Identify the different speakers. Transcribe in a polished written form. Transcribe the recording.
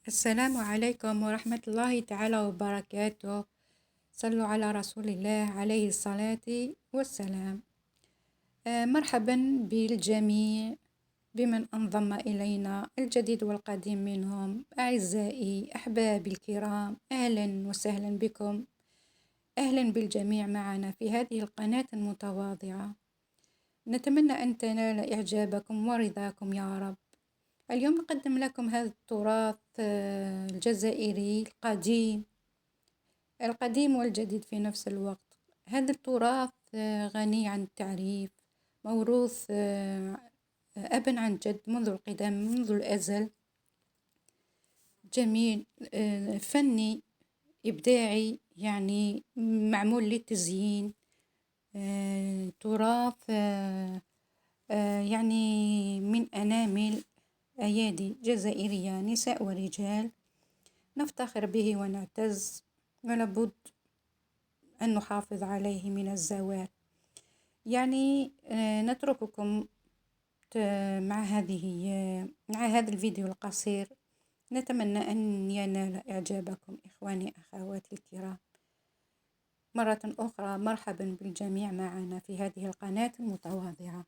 Speaker 1: السلام عليكم ورحمة الله تعالى وبركاته. صلوا على رسول الله عليه الصلاة والسلام. مرحبا بالجميع بمن انضم إلينا الجديد والقديم منهم. أعزائي أحبابي الكرام، أهلا وسهلا بكم، أهلا بالجميع معنا في هذه القناة المتواضعة. نتمنى أن تنال إعجابكم ورضاكم يا رب. اليوم نقدم لكم هذا التراث الجزائري القديم والجديد في نفس الوقت. هذا التراث غني عن التعريف، موروث أبا عن جد منذ القدم، منذ الأزل. جميل، فني إبداعي، يعني معمول للتزيين. تراث يعني من أنامل أيادي جزائرية، نساء ورجال، نفتخر به ونعتز، ولابد أن نحافظ عليه من الزوال. يعني نترككم مع هذا الفيديو القصير. نتمنى أن ينال إعجابكم إخواني أخواتي الكرام. مرة أخرى مرحبا بالجميع معنا في هذه القناة المتواضعة.